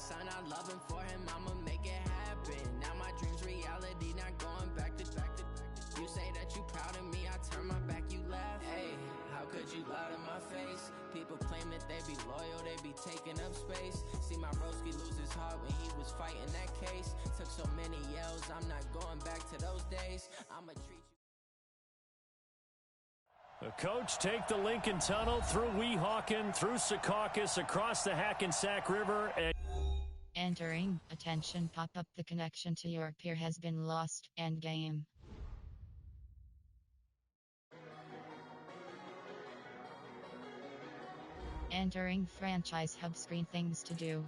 son, I love him, for him, I'ma make it happen. Now my dream's reality, not going back to. You say that you proud of me, I turn my back, you laugh. Hey, how could you lie to my face? People claim that they be loyal, they be taking up space. See my broski lose his heart when he was fighting that case. Took so many yells, I'm not going back to those days. I'ma treat you. The coach take the Lincoln Tunnel through Weehawken, through Secaucus, across the Hackensack River, and entering. Attention, pop up. The connection to your peer has been lost. End game. Entering franchise hub screen. Things to do.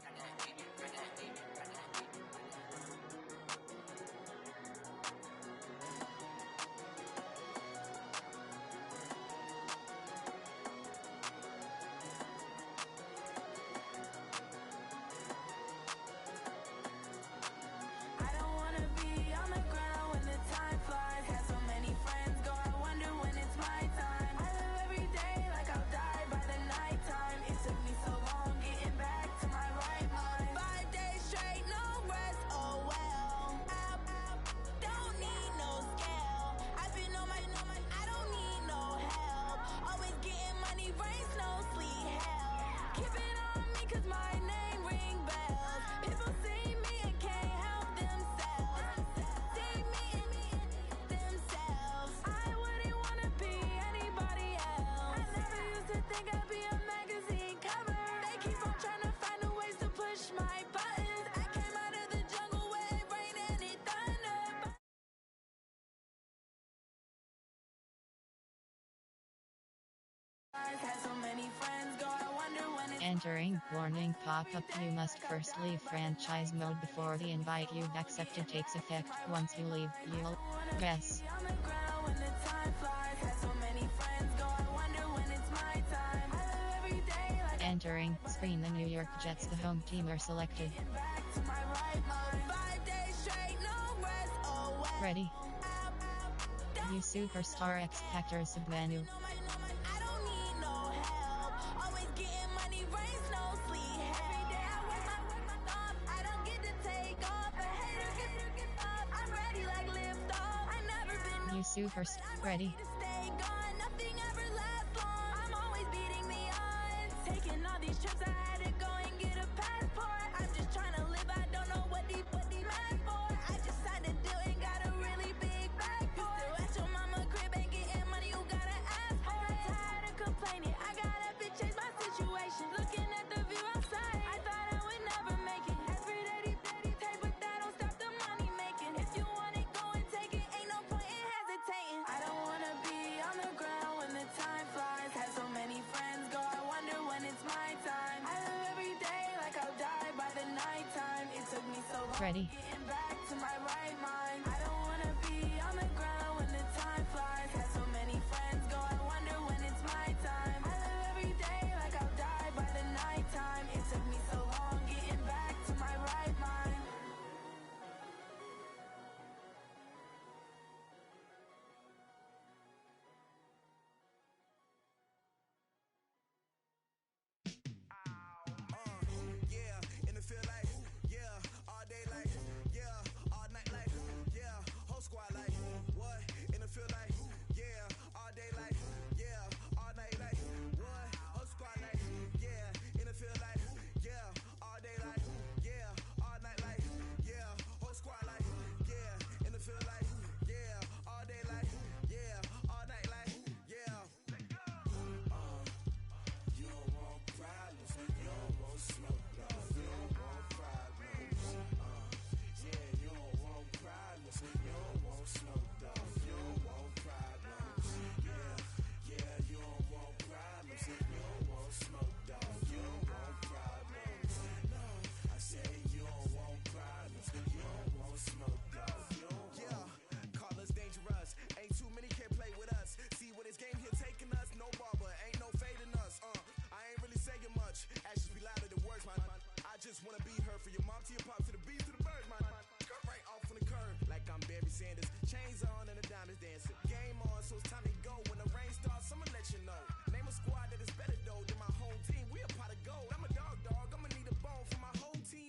Entering. Warning pop-up. You must first leave franchise mode before the invite you've accepted takes effect. Once you leave, you'll guess. Entering. Screen. The New York Jets, the home team, are selected. Ready. You superstar X Factor Submenu. You superstar. Ready. Ready.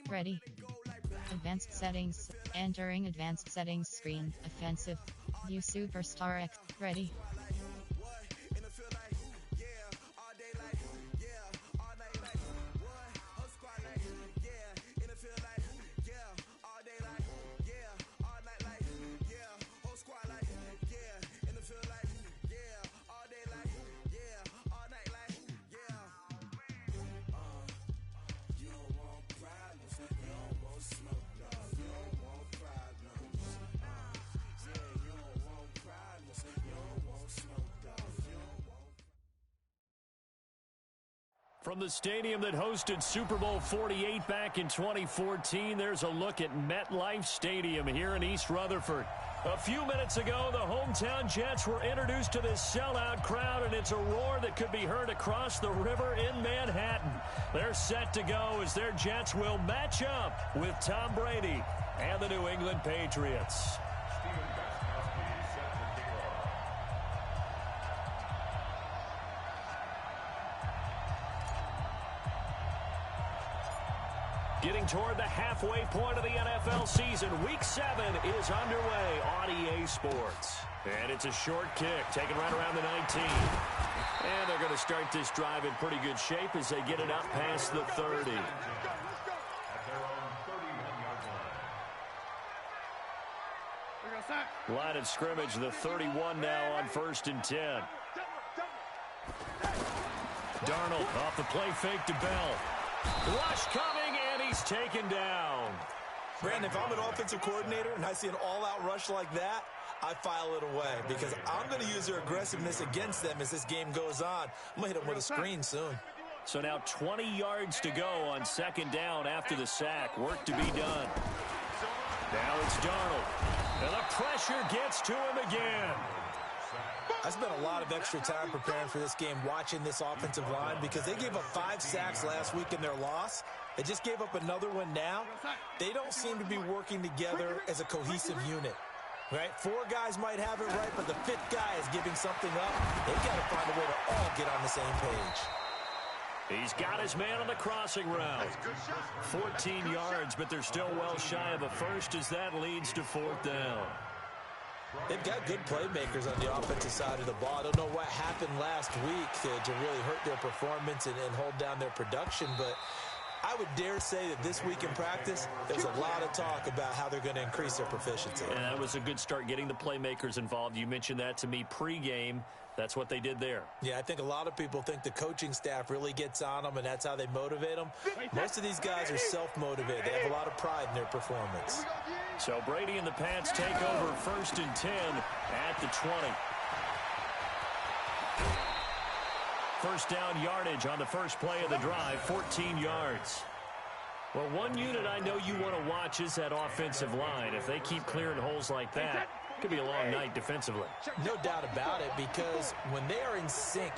Ready. Advanced settings. Entering advanced settings screen. Offensive. View Superstar X. Ready. From the stadium that hosted Super Bowl 48 back in 2014, there's a look at MetLife Stadium here in East Rutherford. A few minutes ago, the hometown Jets were introduced to this sellout crowd, and it's a roar that could be heard across the river in Manhattan. They're set to go as their Jets will match up with Tom Brady and the New England Patriots. Getting toward the halfway point of the NFL season, Week 7 is underway on EA Sports. And it's a short kick, taken right around the 19. And they're going to start this drive in pretty good shape as they get it up past the 30. Line of scrimmage, the 31 now on 1st and 10. Darnold off the play fake to Bell. Rush coming, and he's taken down. Brandon, if I'm an offensive coordinator and I see an all-out rush like that, I file it away because I'm going to use their aggressiveness against them as this game goes on. I'm going to hit them with a screen soon. So now 20 yards to go on 2nd down after the sack. Work to be done. Now it's Darnold. And the pressure gets to him again. I spent a lot of extra time preparing for this game watching this offensive line because they gave up 5 sacks last week in their loss. They just gave up another one now. They don't seem to be working together as a cohesive unit. Right? 4 guys might have it right, but the 5th guy is giving something up. They've got to find a way to all get on the same page. He's got his man on the crossing route. 14 yards, but they're still well shy of a first as that leads to 4th down. They've got good playmakers on the offensive side of the ball. I don't know what happened last week to really hurt their performance and hold down their production, but I would dare say that this week in practice, there's a lot of talk about how they're going to increase their proficiency. And that was a good start getting the playmakers involved. You mentioned that to me pregame. That's what they did there. Yeah, I think a lot of people think the coaching staff really gets on them, and that's how they motivate them. Most of these guys are self-motivated. They have a lot of pride in their performance. So Brady and the Pats take over 1st and 10 at the 20. First down yardage on the first play of the drive, 14 yards. Well, one unit I know you want to watch is that offensive line. If they keep clearing holes like that, it could be a long night defensively. No doubt about it, because when they are in sync,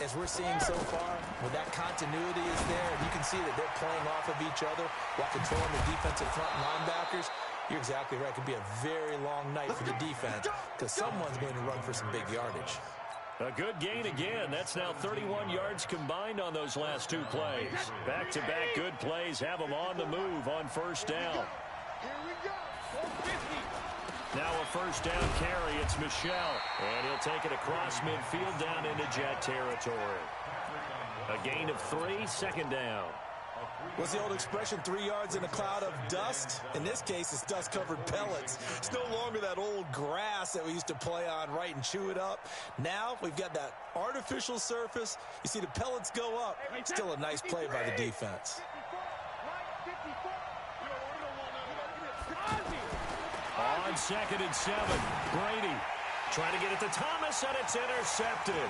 as we're seeing so far, when that continuity is there, and you can see that they're playing off of each other while controlling the defensive front linebackers, you're exactly right. It could be a very long night for the defense because someone's going to run for some big yardage. A good gain again. That's now 31 yards combined on those last 2 plays. Back-to-back good plays have them on the move on 1st down. Now a 1st down carry. It's Michelle. And he'll take it across midfield down into Jet territory. A gain of 3, 2nd down. What's the old expression, 3 yards in a cloud of dust? In this case, it's dust-covered pellets. It's no longer that old grass that we used to play on, right, and chew it up. Now we've got that artificial surface. You see the pellets go up. Still a nice play by the defense. On 2nd and 7, Brady trying to get it to Thomas, and it's intercepted.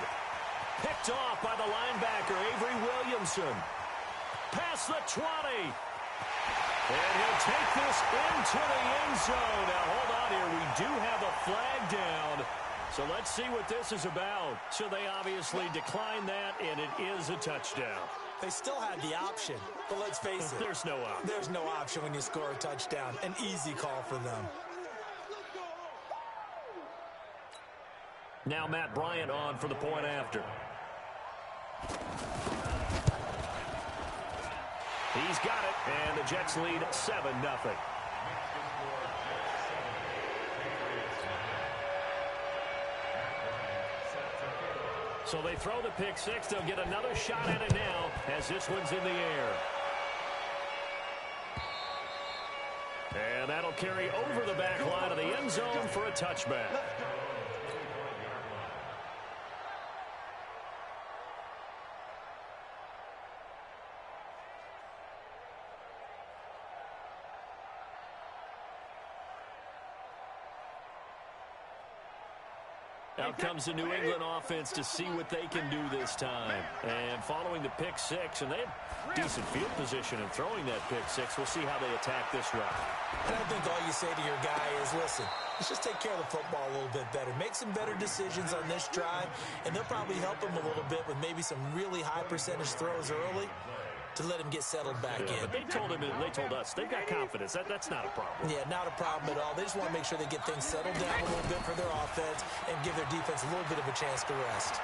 Picked off by the linebacker, Avery Williamson. Past the 20. And he'll take this into the end zone. Now, hold on here. We do have a flag down. So let's see what this is about. So they obviously declined that, and it is a touchdown. They still had the option, but let's face it. There's no option. There's no option when you score a touchdown. An easy call for them. Now Matt Bryant on for the point after. He's got it, and the Jets lead 7-0. So they throw the pick six. They'll get another shot at it now as this one's in the air. And that'll carry over the back line of the end zone for a touchback. Out comes the New England offense to see what they can do this time. And following the pick six, and they had decent field position in throwing that pick six. We'll see how they attack this route. And I think all you say to your guy is, listen, let's just take care of the football a little bit better. Make some better decisions on this drive, and they'll probably help him a little bit with maybe some really high percentage throws early to let him get settled back in. But they told us they've got confidence. That's not a problem. Yeah, not a problem at all. They just want to make sure they get things settled down a little bit for their offense and give their defense a little bit of a chance to rest.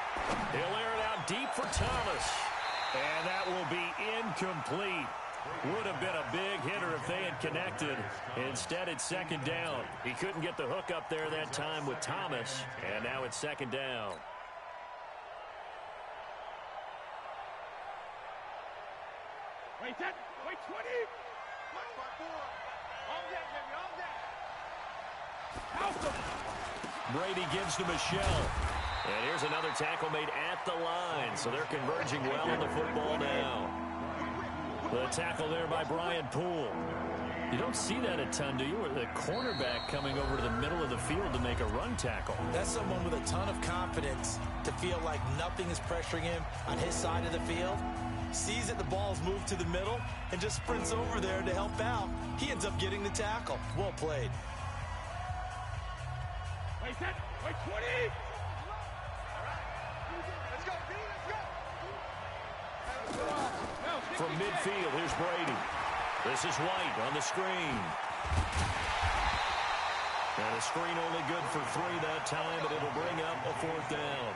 He'll air it out deep for Thomas. And that will be incomplete. Would have been a big hitter if they had connected. Instead, it's second down. He couldn't get the hook up there that time with Thomas. And now it's second down. Wait 10, wait 20. All that, Brady gives to Michelle. And here's another tackle made at the line. So they're converging well on the football now. The tackle there by Brian Poole. You don't see that a ton, do you? Or the cornerback coming over to the middle of the field to make a run tackle. That's someone with a ton of confidence to feel like nothing is pressuring him on his side of the field. Sees that the ball's moved to the middle and just sprints over there to help out. He ends up getting the tackle. Well played. wait 10, wait 20. Let's go, B, let's go. From midfield, here's Brady. This is White on the screen. And a screen only good for 3 that time, but it'll bring up a fourth down.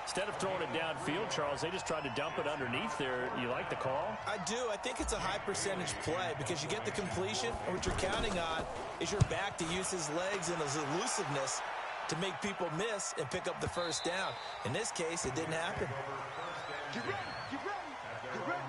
Instead of throwing it downfield, Charles, they just tried to dump it underneath there. You like the call? I do. I think it's a high percentage play because you get the completion, and what you're counting on is your back to use his legs and his elusiveness to make people miss and pick up the first down. In this case, it didn't happen. Get ready, get ready, get ready.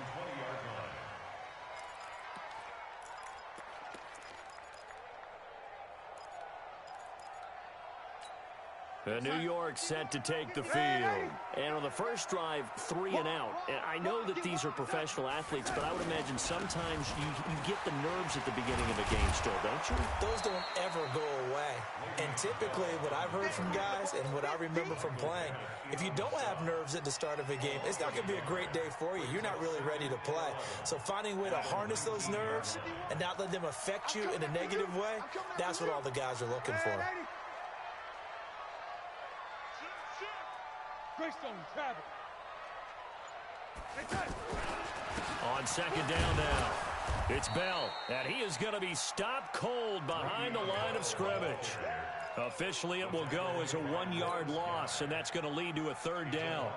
New York set to take the field. And on the first drive, 3 and out. And I know that these are professional athletes, but I would imagine sometimes you get the nerves at the beginning of a game still, don't you? Those don't ever go away. And typically what I've heard from guys and what I remember from playing, if you don't have nerves at the start of a game, it's not going to be a great day for you. You're not really ready to play. So finding a way to harness those nerves and not let them affect you in a negative way, that's what all the guys are looking for. Greystone, travel. On second down now, it's Bell, and he is going to be stopped cold behind the line of scrimmage. Officially, it will go as a 1-yard loss, and that's going to lead to a third down.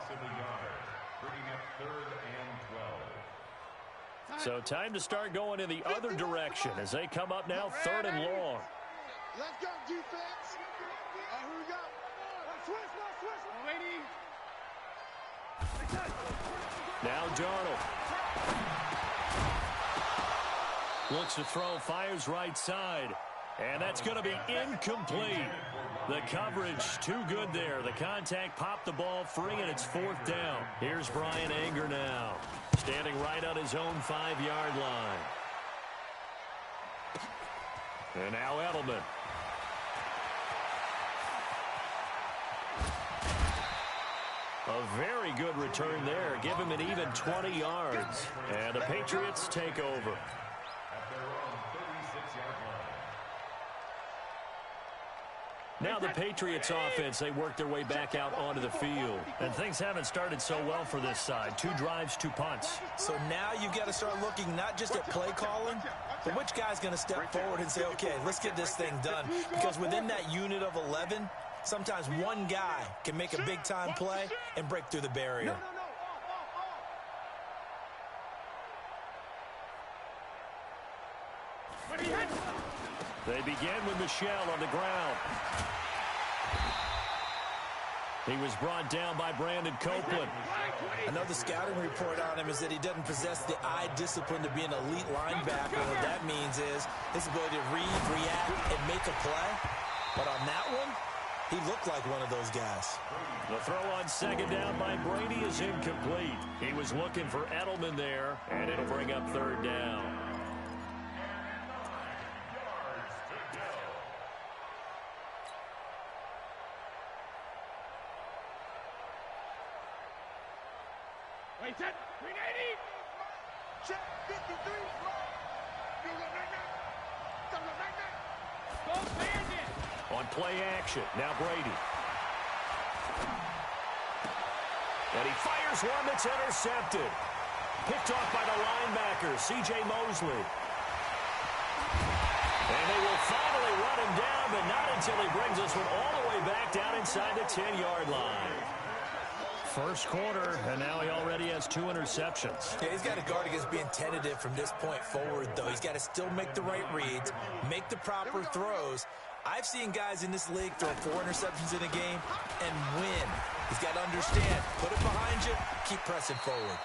So time to start going in the other direction as they come up now 3rd and long. Let's go, defense. Who we got? Switch. Lady. Now Darnold. Looks to throw, fires right side. And that's going to be incomplete. The coverage too good there. The contact popped the ball free, and it's 4th down. Here's Brian Anger now, standing right on his own 5-yard line. And now Edelman. A very good return there. Give him an even 20 yards. And the Patriots take over. Now the Patriots offense, they work their way back out onto the field. And things haven't started so well for this side. 2 drives, 2 punts. So now you've got to start looking not just at play calling, but which guy's going to step forward and say, okay, let's get this thing done. Because within that unit of 11, sometimes one guy can make a big-time play and break through the barrier. They begin with Michelle on the ground. He was brought down by Brandon Copeland. I know the scouting report on him is that he doesn't possess the eye discipline to be an elite linebacker. What that means is his ability to read, react, and make a play. But on that one, he looked like one of those guys. The throw on second down by Brady is incomplete. He was looking for Edelman there, and it'll bring up third down. Wait, set. 380. Check 53. Go bandit. On play action, now Brady. And he fires one that's intercepted. Picked off by the linebacker, C.J. Mosley. And they will finally run him down, but not until he brings this one all the way back down inside the 10-yard line. First quarter, and now he already has 2 interceptions. Yeah, he's got to guard against being tentative from this point forward, though. He's got to still make the right reads, make the proper throws. I've seen guys in this league throw 4 interceptions in a game and win. He's got to understand, put it behind you, keep pressing forward.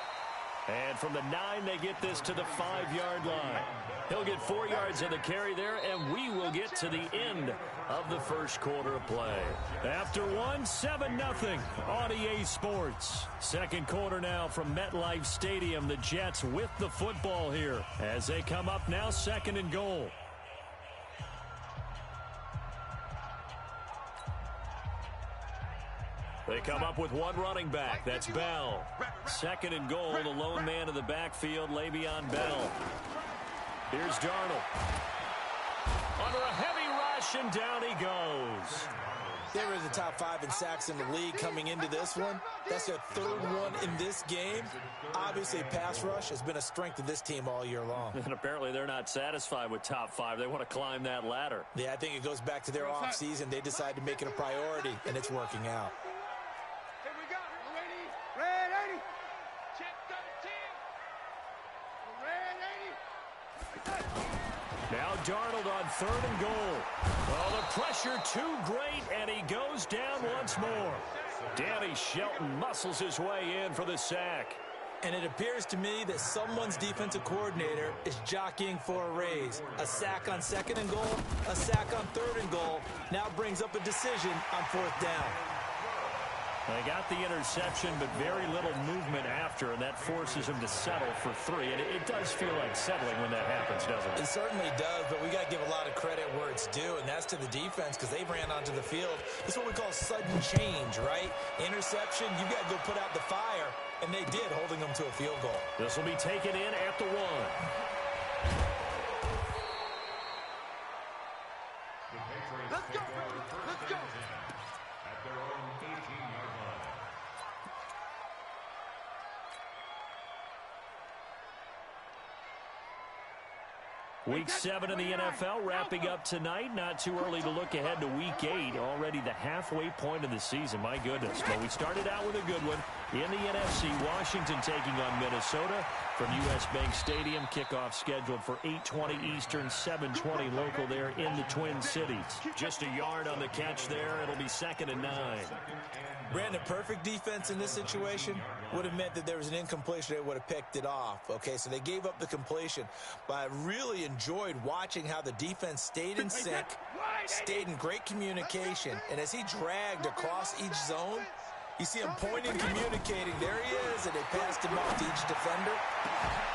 And from the 9, they get this to the 5-yard line. He'll get 4 yards on the carry there, and we will get to the end of the first quarter of play. After 7-0 on EA Sports. Second quarter now from MetLife Stadium. The Jets with the football here as they come up now 2nd and goal. They come up with one running back. That's Bell. 2nd and goal. The lone man in the backfield, Le'Veon Bell. Here's Darnold. Under a heavy rush, and down he goes. They were the top 5 in sacks in the league coming into this one. That's their 3rd one in this game. Obviously, pass rush has been a strength of this team all year long. And apparently they're not satisfied with top 5. They want to climb that ladder. Yeah, I think it goes back to their offseason. They decided to make it a priority, and it's working out. Now Darnold on 3rd and goal. Oh, the pressure too great, and he goes down once more. Danny Shelton muscles his way in for the sack. And it appears to me that someone's defensive coordinator is jockeying for a raise. A sack on 2nd and goal, a sack on 3rd and goal, now brings up a decision on 4th down. They got the interception, but very little movement after, and that forces him to settle for 3. And it does feel like settling when that happens, doesn't it? It certainly does, but we got to give a lot of credit where it's due, and that's to the defense because they ran onto the field. This is what we call sudden change, right? Interception, you got to go put out the fire, and they did, holding them to a field goal. This will be taken in at the 1. Let's go, baby. Let's go. At their own 18-yard line. Week 7 in the NFL wrapping up tonight. Not too early to look ahead to Week 8. Already the halfway point of the season. My goodness. But we started out with a good one. In the NFC, Washington taking on Minnesota from U.S. Bank Stadium. Kickoff scheduled for 8:20 Eastern, 7:20 local there in the Twin Cities. Just a yard on the catch there. It'll be 2nd and 9. Brandon, perfect defense in this situation would have meant that there was an incompletion. They would have picked it off. Okay, so they gave up the completion. But I really enjoyed watching how the defense stayed in sync, stayed in great communication. And as he dragged across each zone, you see him pointing, communicating. There he is, and they passed him off to each defender.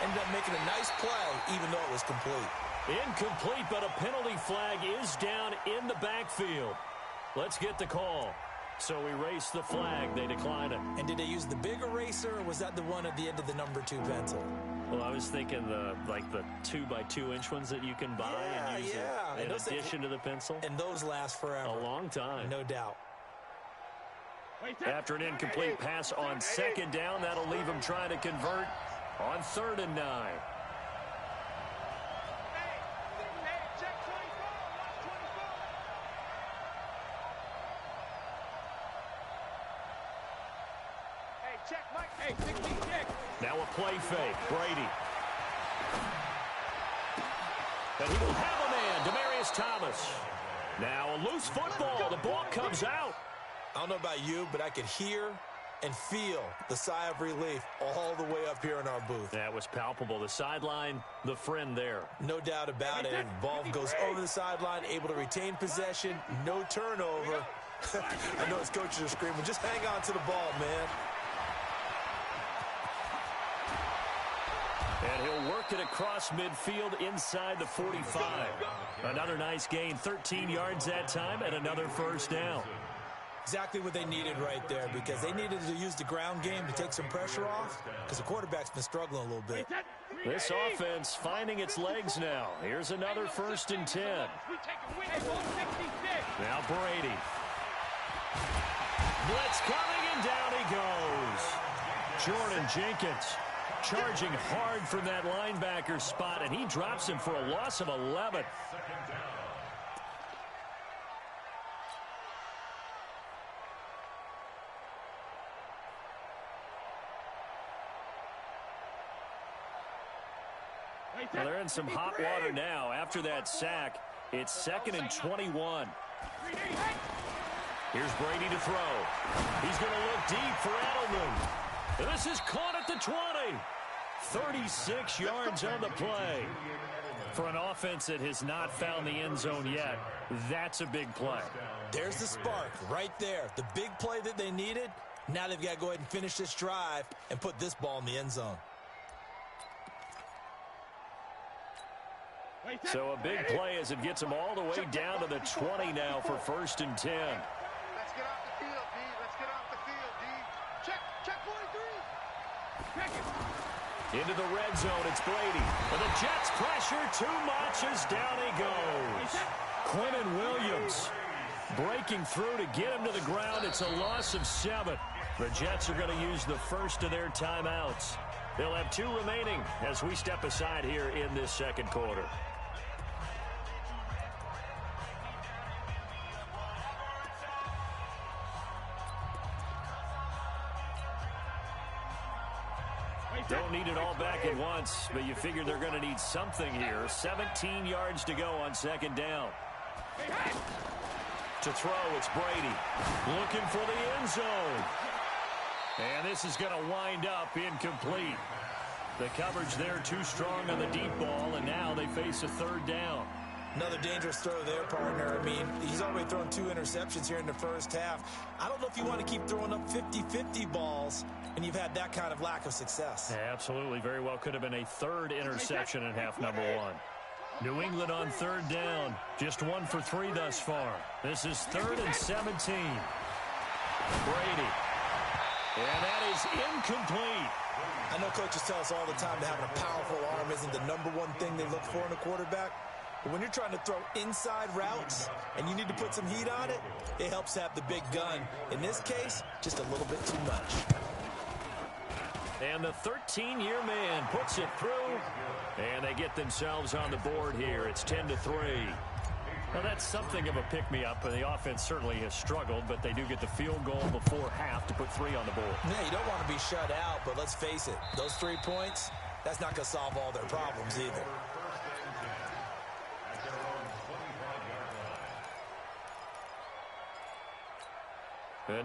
Ended up making a nice play, even though it was complete. Incomplete, but a penalty flag is down in the backfield. Let's get the call. So erase the flag. They decline it. And did they use the big eraser, or was that the one at the end of the number 2 pencil? Well, I was thinking the 2x2-inch ones that you can buy and use in addition to the pencil. And those last forever. A long time. No doubt. After an incomplete pass on 2nd down, that'll leave him trying to convert on 3rd and 9. Now a play fake. Brady. And he will have a man, Demaryius Thomas. Now a loose football. The ball comes out. I don't know about you, but I could hear and feel the sigh of relief all the way up here in our booth. That was palpable. The sideline, the friend there. No doubt about it. And ball goes over the sideline, able to retain possession, no turnover. I know his coaches are screaming, just hang on to the ball, man. And he'll work it across midfield inside the 45. Another nice gain, 13 yards that time, and another first down. Exactly what they needed right there, because they needed to use the ground game to take some pressure off, because the quarterback's been struggling a little bit. This offense finding its legs now. Here's another 1st and 10. Now Brady. Blitz coming, and down he goes. Jordan Jenkins charging hard from that linebacker spot, and he drops him for a loss of 11. Well, they're in some hot water now. After that sack, it's 2nd and 21. Here's Brady to throw. He's going to look deep for Edelman. This is caught at the 20. 36 yards on the play. For an offense that has not found the end zone yet, that's a big play. There's the spark right there. The big play that they needed. Now they've got to go ahead and finish this drive and put this ball in the end zone. So a big play as it gets them all the way down to the 20 now for 1st and 10. Let's get off the field, D. Let's get off the field, D. Check 43. Check it. Into the red zone, it's Brady. And the Jets pressure too much as down he goes. Quinnen Williams breaking through to get him to the ground. It's a loss of 7. The Jets are going to use the first of their timeouts. They'll have 2 remaining as we step aside here in this 2nd quarter. Don't need it all back at once, but you figure they're going to need something here. 17 yards to go on 2nd down. To throw, it's Brady. Looking for the end zone. And this is going to wind up incomplete. The coverage there too strong on the deep ball, and now they face a 3rd down. Another dangerous throw there, partner. I mean, he's already thrown 2 interceptions here in the first half. I don't know if you want to keep throwing up 50-50 balls, and you've had that kind of lack of success. Yeah, absolutely. Very well could have been a 3rd interception in half number 1. New England on 3rd down. Just 1 for 3 thus far. This is 3rd and 17. Brady. And that is incomplete. I know coaches tell us all the time that having a powerful arm isn't the #1 thing they look for in a quarterback. But when you're trying to throw inside routes and you need to put some heat on it, it helps to have the big gun. In this case, just a little bit too much. And the 13-year man puts it through. And they get themselves on the board here. It's 10-3. Now, that's something of a pick-me-up, and the offense certainly has struggled, but they do get the field goal before half to put 3 on the board. Yeah, you don't want to be shut out, but let's face it, those 3 points, that's not going to solve all their problems either.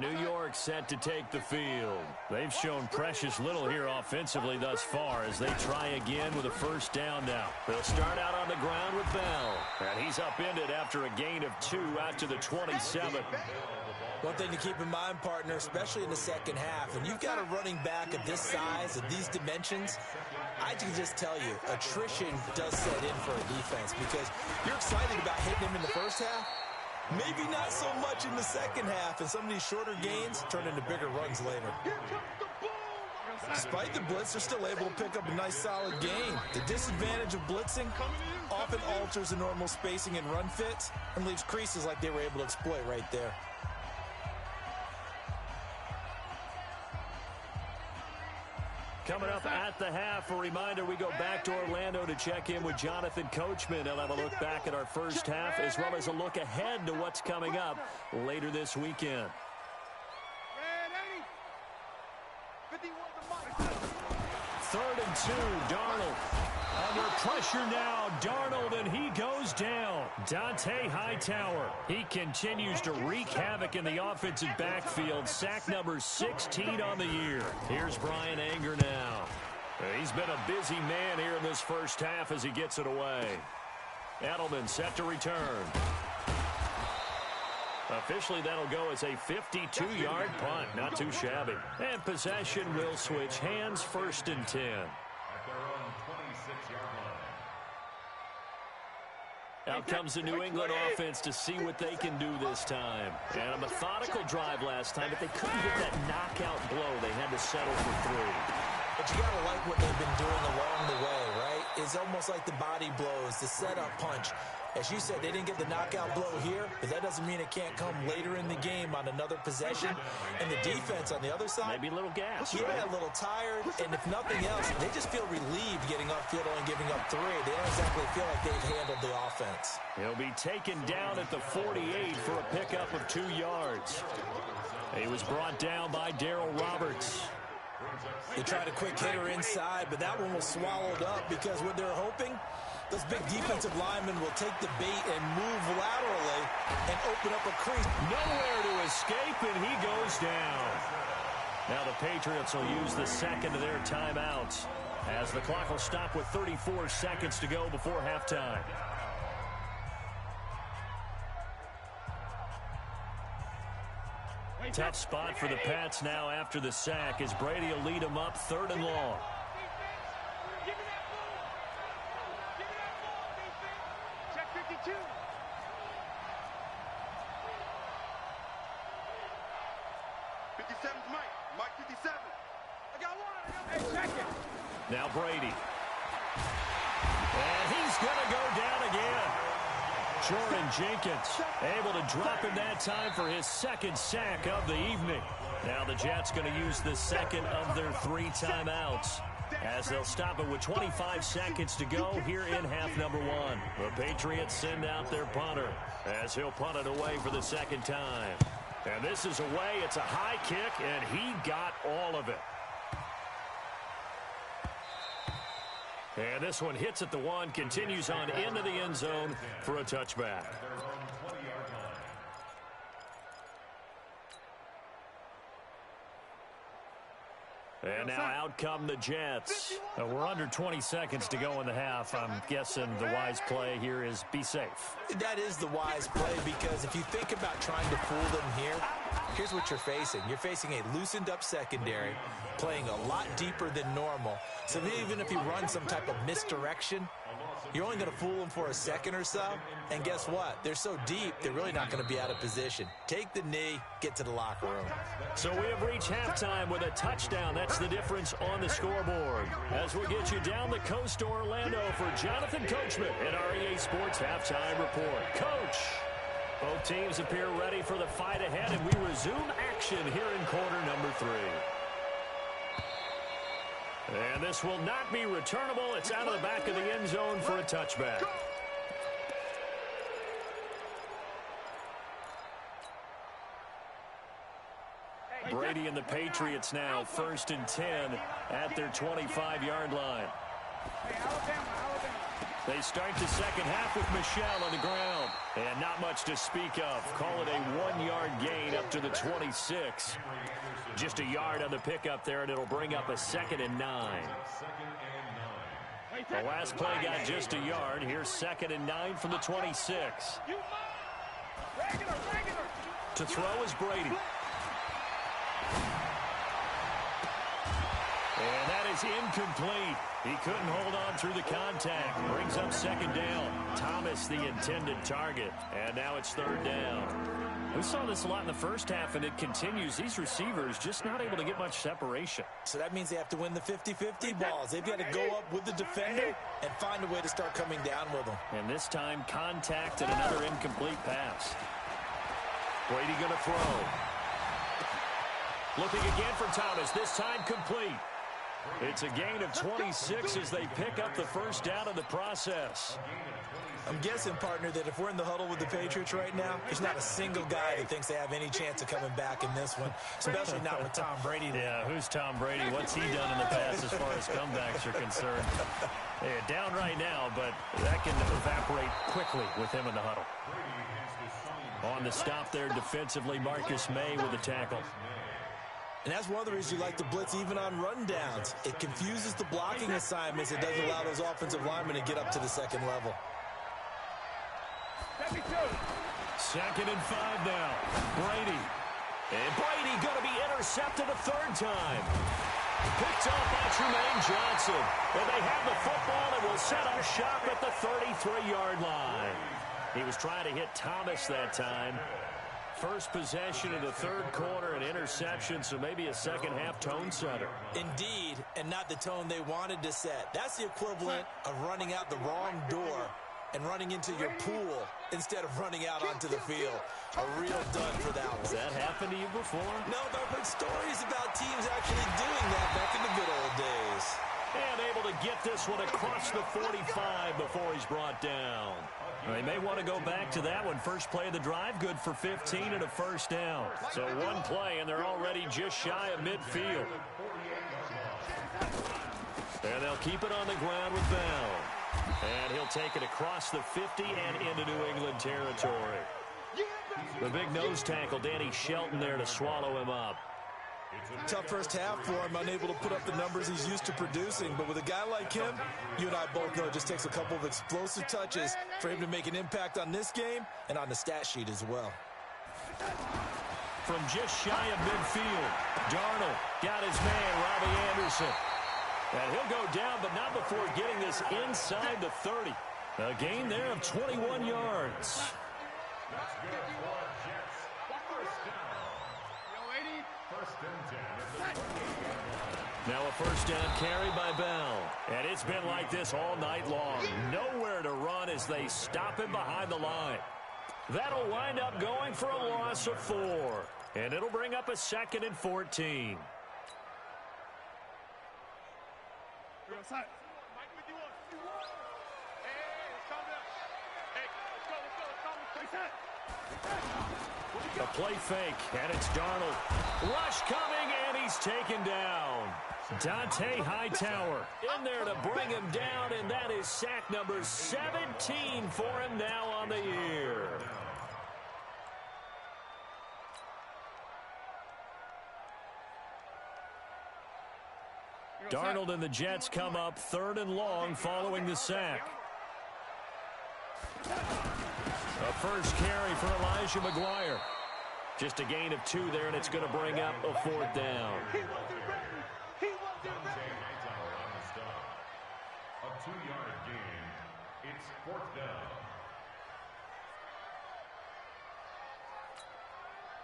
New York set to take the field. They've shown precious little here offensively thus far as they try again with a 1st down now. They'll start out on the ground with Bell. And he's upended after a gain of 2 out to the 27. One thing to keep in mind, partner, especially in the second half, when you've got a running back of this size, of these dimensions, I can just tell you, attrition does set in for a defense because you're excited about hitting him in the first half. Maybe not so much in the second half, and some of these shorter gains turn into bigger runs later. Despite the blitz, they're still able to pick up a nice solid gain. The disadvantage of blitzing often alters the normal spacing and run fits and leaves creases like they were able to exploit right there. Coming up at the half, a reminder, we go back to Orlando to check in with Jonathan Coachman. He'll have a look back at our first half as well as a look ahead to what's coming up later this weekend. 3rd and 2, Darnold on under pressure now. Darnold, and he goes down. Dante Hightower. He continues to wreak havoc in the offensive backfield. Sack number 16 on the year. Here's Brian Anger now. He's been a busy man here in this first half as he gets it away. Edelman set to return. Officially, that'll go as a 52-yard punt. Not too shabby. And possession will switch hands, 1st and 10. Out comes the New England offense to see what they can do this time. And a methodical drive last time, but they couldn't get that knockout blow. They had to settle for 3. But you got to like what they've been doing along the way, right? It's almost like the body blows, the setup punch. As you said, they didn't get the knockout blow here, but that doesn't mean it can't come later in the game on another possession. And the defense on the other side, maybe a little gas. Yeah, right? A little tired. And if nothing else, they just feel relieved getting upfield and giving up 3. They don't exactly feel like they've handled the offense. He'll be taken down at the 48 for a pickup of 2 yards. He was brought down by Darryl Roberts. They tried a quick hitter inside, but that one was swallowed up because what they're hoping, those big defensive linemen will take the bait and move laterally and open up a crease. Nowhere to escape, and he goes down. Now the Patriots will use the second of their timeouts as the clock will stop with 34 seconds to go before halftime. Tough spot for the Pats now after the sack as Brady will lead them up 3rd and long. Check 52. 57's Mike. Mike 57. I got one. Hey, check it. Now Brady. And he's going to go down again. Jordan Jenkins able to drop him that time for his 2nd sack of the evening. Now the Jets going to use the second of their 3 timeouts as they'll stop it with 25 seconds to go here in half number 1. The Patriots send out their punter as he'll punt it away for the 2nd time. And this is away. It's a high kick, and he got all of it. And this one hits at the 1, continues on into the end zone for a touchback. And now out come the Jets. We're under 20 seconds to go in the half. I'm guessing the wise play here is be safe. That is the wise play because if you think about trying to fool them here, here's what you're facing. You're facing a loosened up secondary, playing a lot deeper than normal. So even if you run some type of misdirection, you're only going to fool them for a second or so. And guess what? They're so deep, they're really not going to be out of position. Take the knee, get to the locker room. So we have reached halftime with a touchdown. That's the difference on the scoreboard. As we'll get you down the coast to Orlando for Jonathan Coachman in our EA Sports Halftime Report. Coach, both teams appear ready for the fight ahead, and we resume action here in quarter number 3. And this will not be returnable. It's out of the back of the end zone for a touchback. Brady and the Patriots now 1st and 10 at their 25-yard line. They start the second half with Michel on the ground. And not much to speak of. Call it a 1-yard gain up to the 26. Just a yard on the pickup there, and it'll bring up a 2nd and 9. The last play got just a yard. Here's 2nd and 9 from the 26. To throw is Brady. And that is incomplete. He couldn't hold on through the contact. Brings up 2nd down. Thomas the intended target. And now it's 3rd down. We saw this a lot in the first half, and it continues. These receivers just not able to get much separation. So that means they have to win the 50-50 balls. They've got to go up with the defender and find a way to start coming down with them. And this time, contact and another incomplete pass. Brady going to throw. Looking again for Thomas. This time complete. It's a gain of 26 as they pick up the first down in the process. I'm guessing, partner, that if we're in the huddle with the Patriots right now, there's not a single guy that thinks they have any chance of coming back in this one, especially not with Tom Brady. Yeah, who's Tom Brady? What's he done in the past as far as comebacks are concerned? Yeah, down right now, but that can evaporate quickly with him in the huddle. On the stop there defensively, Marcus May with the tackle. And that's one of the reasons you like to blitz even on rundowns. It confuses the blocking assignments. It doesn't allow those offensive linemen to get up to the second level. 2nd and 5 now. Brady. And Brady going to be intercepted a third time. Picked off by Tremaine Johnson. And they have the football and will set up shop at the 33-yard line. He was trying to hit Thomas that time. First possession of the third quarter, an interception, so maybe a second-half tone setter. Indeed, and not the tone they wanted to set. That's the equivalent of running out the wrong door and running into your pool instead of running out onto the field. A real dud for that one. Has that happened to you before? No, but I've heard stories about teams actually doing that back in the good old days. And able to get this one across the 45 before he's brought down. They may want to go back to that one. First play of the drive, good for 15 and a first down. So one play, and they're already just shy of midfield. And they'll keep it on the ground with Bell. And he'll take it across the 50 and into New England territory. The big nose tackle, Danny Shelton, there to swallow him up. Tough first half for him, unable to put up the numbers he's used to producing. But with a guy like him, you and I both know it just takes a couple of explosive touches for him to make an impact on this game and on the stat sheet as well. From just shy of midfield, Darnold got his man, Robbie Anderson. And he'll go down, but not before getting this inside the 30. A gain there of 21 yards. Now a first down carry by Bell. And it's been like this all night long. Nowhere to run as they stop him behind the line. That'll wind up going for a loss of 4. And it'll bring up a 2nd and 14. A play fake, and it's Darnold. Rush coming, and he's taken down. Dante Hightower in there to bring him down, and that is sack number 17 for him now on the year. Darnold and the Jets come up 3rd and long following the sack. A first carry for Elijah McGuire. Just a gain of 2 there, and it's going to bring up a 4th down. A 2-yard gain. It's 4th down.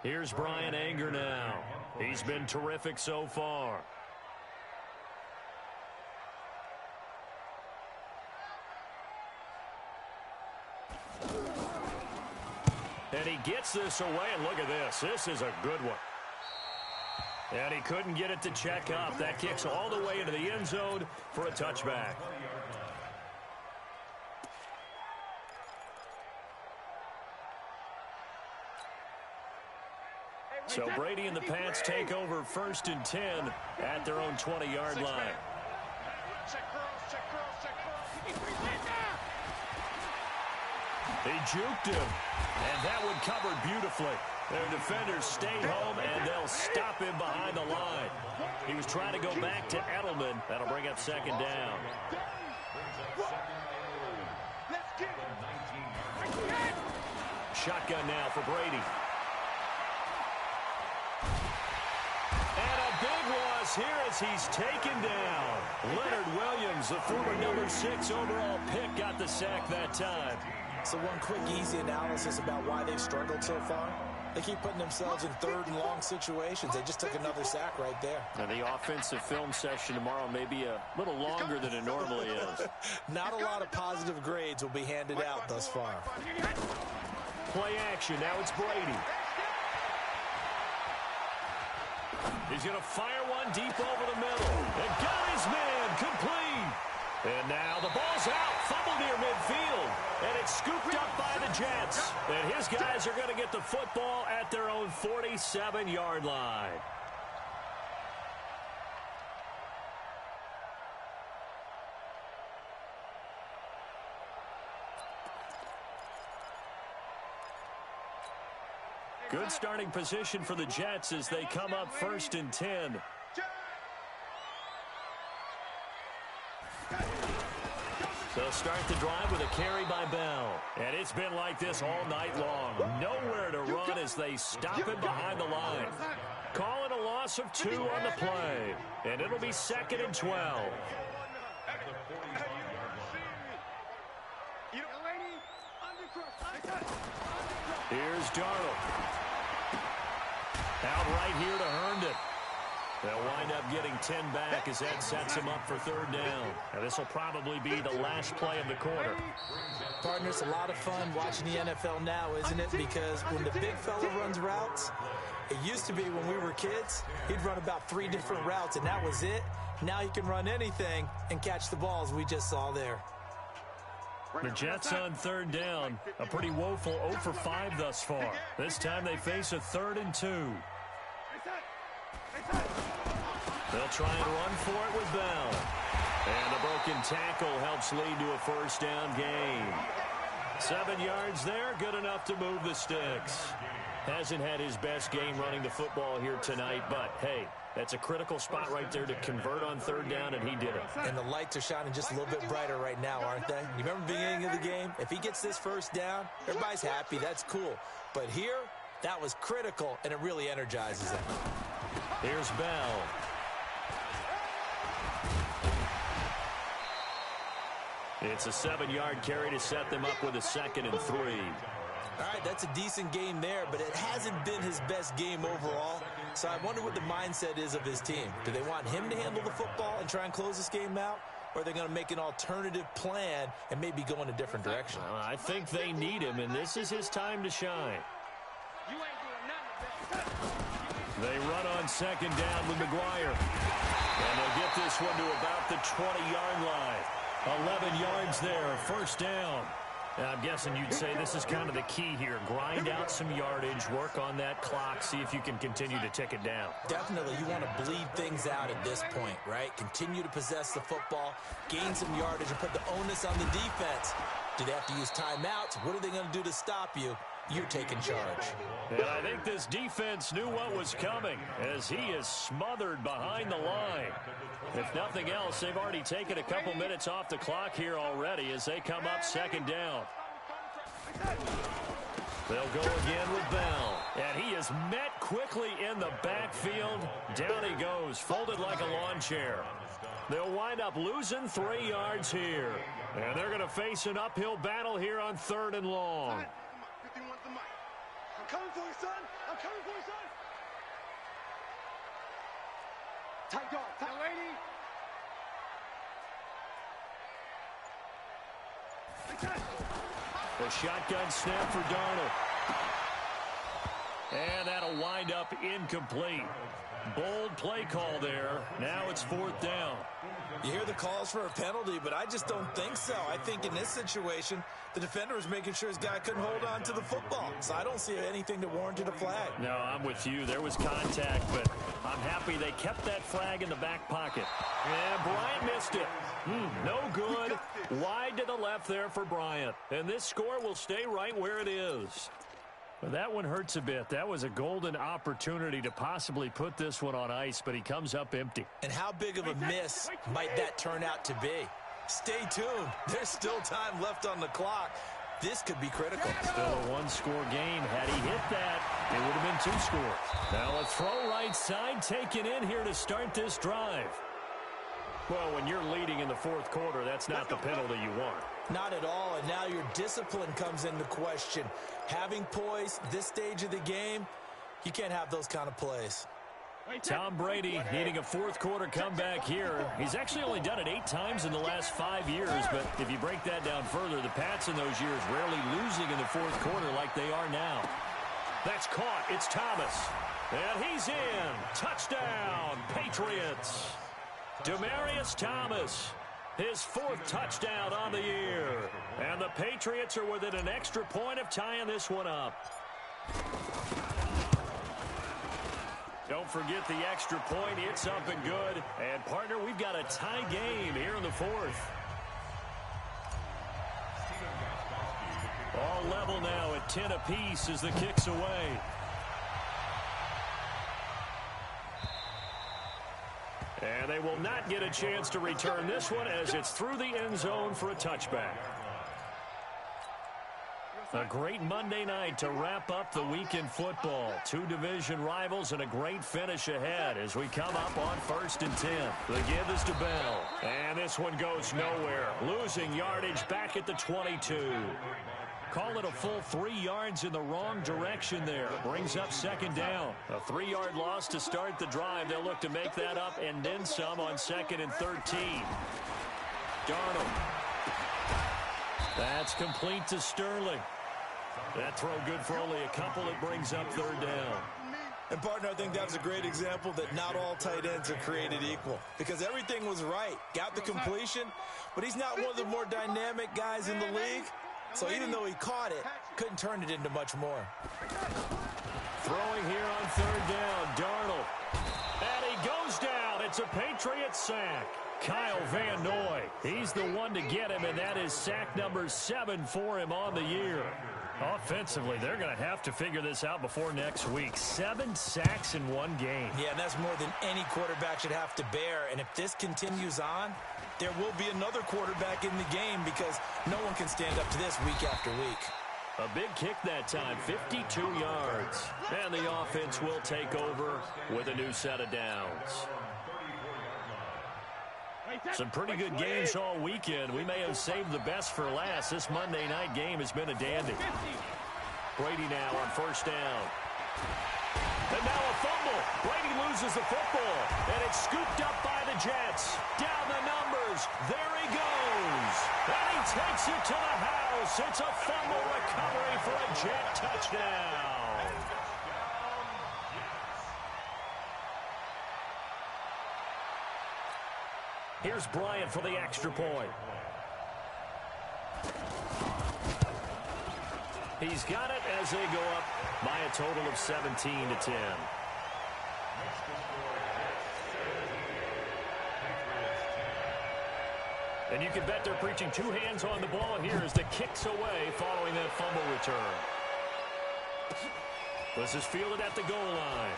Here's Brian Anger now. He's been terrific so far. And he gets this away, and look at this. This is a good one. And he couldn't get it to check up. That kicks all the way into the end zone for a touchback. So Brady and the Pats take over 1st and 10 at their own 20-yard line. He juked him, and that one covered beautifully. Their defenders stay home, and they'll stop him behind the line. He was trying to go back to Edelman. That'll bring up 2nd down. Shotgun now for Brady. And a big loss here as he's taken down. Leonard Williams, the former number 6 overall pick, got the sack that time. So one quick, easy analysis about why they've struggled so far. They keep putting themselves in 3rd and long situations. They just took another sack right there. Now the offensive film session tomorrow may be a little longer than it normally is. Not a lot of positive grades will be handed out thus far. Play action. Now it's Brady. He's going to fire one deep over the middle. And got his man complete. And now the ball's out. Fumble near midfield. And it's scooped up by the Jets. And his guys are going to get the football at their own 47-yard line. Good starting position for the Jets as they come up 1st and 10. They'll start the drive with a carry by Bell. And it's been like this all night long. Nowhere to run as they stop it behind the line. Call it a loss of 2 on the play. And it'll be 2nd and 12. Here's Darnold. Out right here to Herndon. They'll wind up getting 10 back as that sets him up for 3rd down. And this will probably be the last play of the quarter. Partner, it's a lot of fun watching the NFL now, isn't it? Because when the big fella runs routes, it used to be when we were kids, he'd run about 3 different routes, and that was it. Now he can run anything and catch the balls we just saw there. The Jets on 3rd down. A pretty woeful 0 for 5 thus far. This time they face a 3rd and 2. They'll try and run for it with Bell. And the broken tackle helps lead to a 1st down gain. 7 yards there, good enough to move the sticks. Hasn't had his best game running the football here tonight, but hey, that's a critical spot right there to convert on 3rd down, and he did it. And the lights are shining just a little bit brighter right now, aren't they? You remember the beginning of the game? If he gets this 1st down, everybody's happy. That's cool. But here, that was critical, and it really energizes him. Here's Bell. It's a 7-yard carry to set them up with a 2nd and 3. All right, that's a decent game there, but it hasn't been his best game overall. So I wonder what the mindset is of his team. Do they want him to handle the football and try and close this game out? Or are they going to make an alternative plan and maybe go in a different direction? I think they need him, and this is his time to shine. They run on 2nd down with McGuire. And they'll get this one to about the 20-yard line. 11 yards there, 1st down. I'm guessing you'd say this is kind of the key here. Grind out some yardage, work on that clock, see if you can continue to tick it down. Definitely. You want to bleed things out at this point, right? Continue to possess the football, gain some yardage, and put the onus on the defense. Do they have to use timeouts? What are they going to do to stop you? You're taking charge. And I think this defense knew what was coming as he is smothered behind the line. If nothing else, they've already taken a couple minutes off the clock here already as they come up 2nd down. They'll go again with Bell. And he is met quickly in the backfield. Down he goes, folded like a lawn chair. They'll wind up losing 3 yards here. And they're going to face an uphill battle here on 3rd and long. I'm coming for you, son. I'm coming for you, son. Tight dog. Tight lady. The shotgun snap for Darnold. And that'll wind up incomplete. Bold play call there. Now it's 4th down. You hear the calls for a penalty, but I just don't think so. I think in this situation, the defender was making sure his guy couldn't hold on to the football. So I don't see anything that warranted a flag. No, I'm with you. There was contact, but I'm happy they kept that flag in the back pocket. And Bryant missed it. No good. Wide to the left there for Bryant. And this score will stay right where it is. But that one hurts a bit. That was a golden opportunity to possibly put this one on ice, but he comes up empty. And how big of a miss might that turn out to be? Stay tuned. There's still time left on the clock. This could be critical. Still a 1-score game. Had he hit that, it would have been 2 scores. Now a throw right side taken in here to start this drive. Well, when you're leading in the 4th quarter, that's not the penalty you want. Not at all, and now your discipline comes into question. Having poise this stage of the game, you can't have those kind of plays. Tom Brady needing a 4th quarter comeback here. He's actually only done it 8 times in the last 5 years, but if you break that down further, the Pats in those years rarely losing in the 4th quarter like they are now. That's caught. It's Thomas. And he's in. Touchdown, Patriots. Demaryius Thomas, his 4th touchdown on the year. And the Patriots are within an extra point of tying this one up. Don't forget the extra point. It's up and good. And, partner, we've got a tie game here in the 4th. All level now at 10 apiece as the kick's away. And they will not get a chance to return this one as it's through the end zone for a touchback. A great Monday night to wrap up the week in football. 2 division rivals and a great finish ahead as we come up on 1st and 10. The give is to Bell. And this one goes nowhere. Losing yardage back at the 22. Call it a full 3 yards in the wrong direction there. Brings up 2nd down. A 3-yard loss to start the drive. They'll look to make that up and then some on 2nd and 13. Darnold. That's complete to Sterling. That throw good for only a couple. It brings up 3rd down. And, partner, I think that was a great example that not all tight ends are created equal. Because everything was right. Got the completion, but he's not one of the more dynamic guys in the league. So even though he caught it, couldn't turn it into much more. Throwing here on 3rd down, Darnold. And he goes down. It's a Patriots sack. Kyle Van Noy, he's the one to get him, and that is sack number 7 for him on the year. Offensively, they're going to have to figure this out before next week. 7 sacks in 1 game. Yeah, and that's more than any quarterback should have to bear. And if this continues on, there will be another quarterback in the game because no one can stand up to this week after week. A big kick that time, 52 yards. And the offense will take over with a new set of downs. Some pretty good games all weekend. We may have saved the best for last. This Monday night game has been a dandy. Brady now on 1st down. And now a fumble. Brady loses the football. And it's scooped up by the Jets. Down the numbers. There he goes. And he takes it to the house. It's a fumble recovery for a Jet touchdown. Here's Bryant for the extra point. He's got it as they go up by a total of 17-10. And you can bet they're preaching 2 hands on the ball here as the kick's away following that fumble return. This is fielded at the goal line.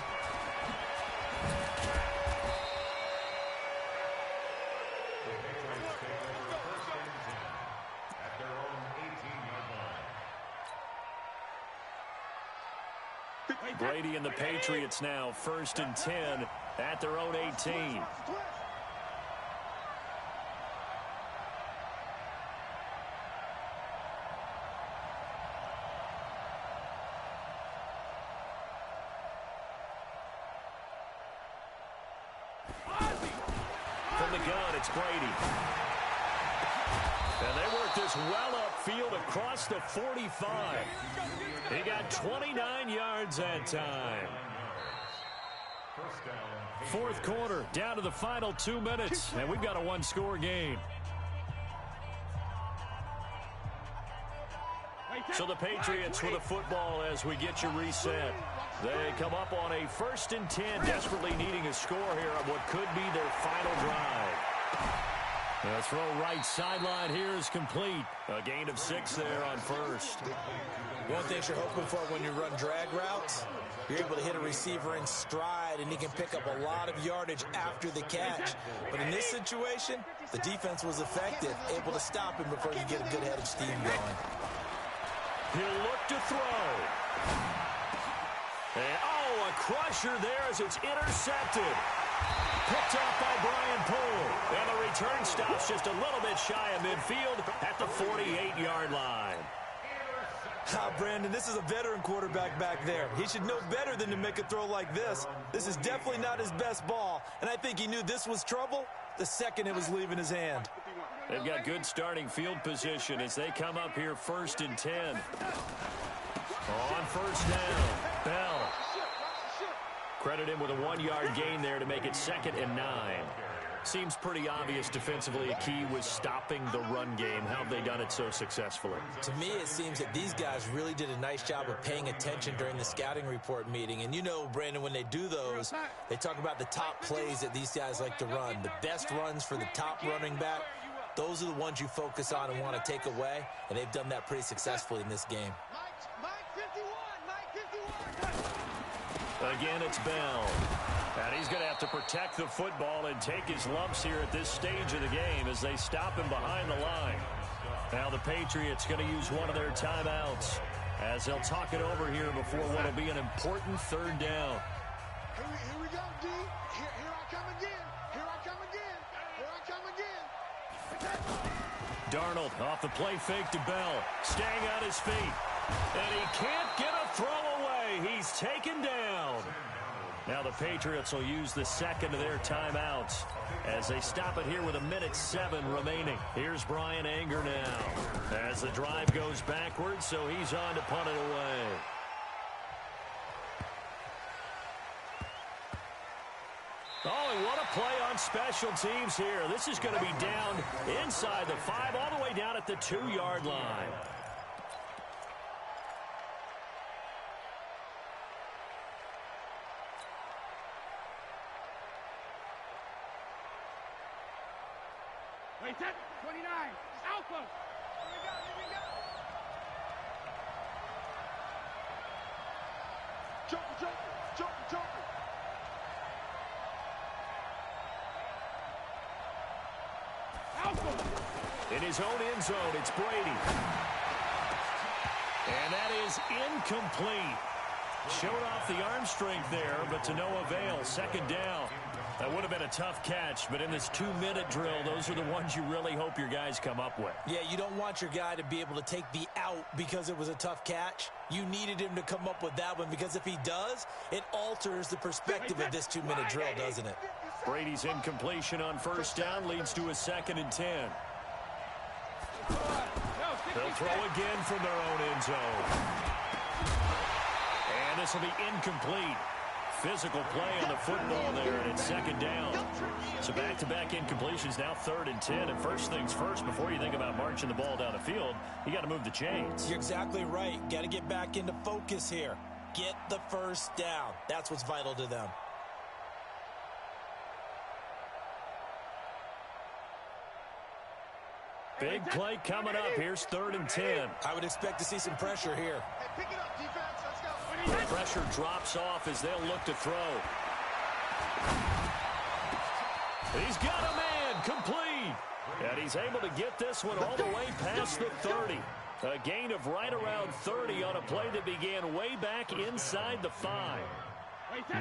Brady and the Patriots now 1st and 10 at their own 18. From the gun, it's Brady. And they work this well upfield across the 45. He got 29 yards that time. 4th quarter, down to the final 2 minutes, and we've got a 1-score game. So the Patriots with the football as we get you reset. They come up on a 1st and 10, desperately needing a score here on what could be their final drive. The throw right sideline here is complete. A gain of 6 there on 1st. One thing you're hoping for when you run drag routes, you're able to hit a receiver in stride, and he can pick up a lot of yardage after the catch. But in this situation, the defense was effective, able to stop him before he could get a good head of steam going. He'll look to throw. And, oh, a crusher there as it's intercepted. Picked off by Brian Poole. And the return stops just a little bit shy of midfield at the 48-yard line. Brandon, this is a veteran quarterback back there. He should know better than to make a throw like this. This is definitely not his best ball, and I think he knew this was trouble the second it was leaving his hand. They've got good starting field position as they come up here 1st and 10. On 1st down, Bell. Credit him with a 1-yard gain there to make it 2nd and 9. Seems pretty obvious defensively a key was stopping the run game. How have they done it so successfully? To me, it seems that these guys really did a nice job of paying attention during the scouting report meeting. And you know, Brandon, when they do those, they talk about the top plays that these guys like to run. The best runs for the top running back, those are the ones you focus on and want to take away. And they've done that pretty successfully in this game. Again, it's Bell. And he's going to have to protect the football and take his lumps here at this stage of the game as they stop him behind the line. Now the Patriots going to use one of their timeouts as they'll talk it over here before what will be an important 3rd down. Here we go, D. Here I come again. Here I come again. Here I come again. Darnold off the play fake to Bell. Staying on his feet. And he can't get a throw away. He's taken down. Now the Patriots will use the 2nd of their timeouts as they stop it here with 1:07 remaining. Here's Brian Anger now as the drive goes backwards, so he's on to punt it away. Oh, and what a play on special teams here. This is going to be down inside the 5, all the way down at the 2-yard line. Wait, 10, 29, Alpha. Here we go. Joker. Alpha. In his own end zone, it's Brady. And that is incomplete. Showed off the arm strength there, but to no avail. 2nd down. That would have been a tough catch, but in this 2-minute drill, those are the ones you really hope your guys come up with. Yeah, you don't want your guy to be able to take the out because it was a tough catch. You needed him to come up with that one because if he does, it alters the perspective of this 2-minute drill, doesn't it? Brady's incompletion on 1st down leads to a 2nd and 10. They'll throw again from their own end zone. And this will be incomplete. Physical play on the football there, and it's 2nd down. So back-to-back incompletions, now 3rd and 10. And first things first, before you think about marching the ball down the field, you got to move the chains. You're exactly right. Got to get back into focus here. Get the 1st down. That's what's vital to them. Big play coming up. Here's 3rd and 10. I would expect to see some pressure here. Hey, pick it up, defense. Let's go. Pressure drops off as they'll look to throw. He's got a man, complete. And he's able to get this one all the way past the 30. A gain of right around 30 on a play that began way back inside the 5.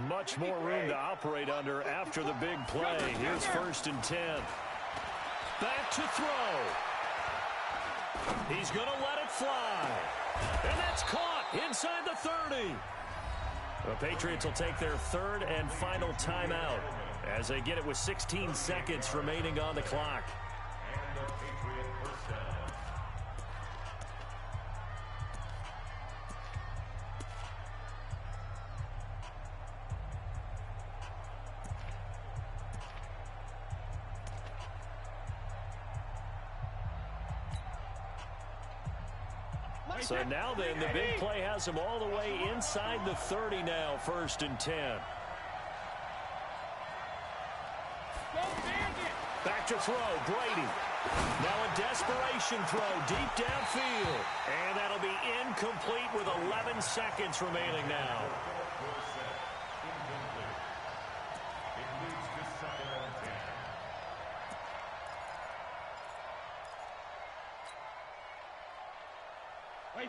Much more room to operate under after the big play. Here's 1st and 10. Back to throw. He's going to let it fly. And that's caught inside the 30. The Patriots will take their 3rd and final timeout as they get it with 16 seconds remaining on the clock. So now then, the big play has him all the way inside the 30 now, 1st and 10. Back to throw, Brady. Now a desperation throw deep downfield. And that'll be incomplete with 11 seconds remaining now.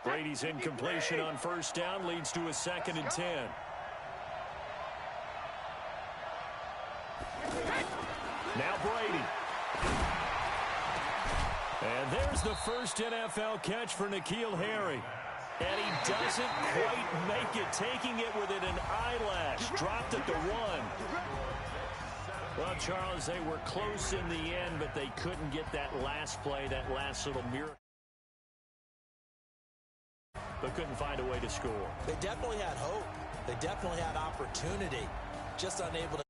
Brady's incompletion on 1st down leads to a 2nd and 10. Now Brady. And there's the first NFL catch for N'Keal Harry. And he doesn't quite make it, taking it within an eyelash. Dropped at the 1. Well, Charles, they were close in the end, but they couldn't get that last play, that last little miracle. But couldn't find a way to score. They definitely had hope. They definitely had opportunity. just unable to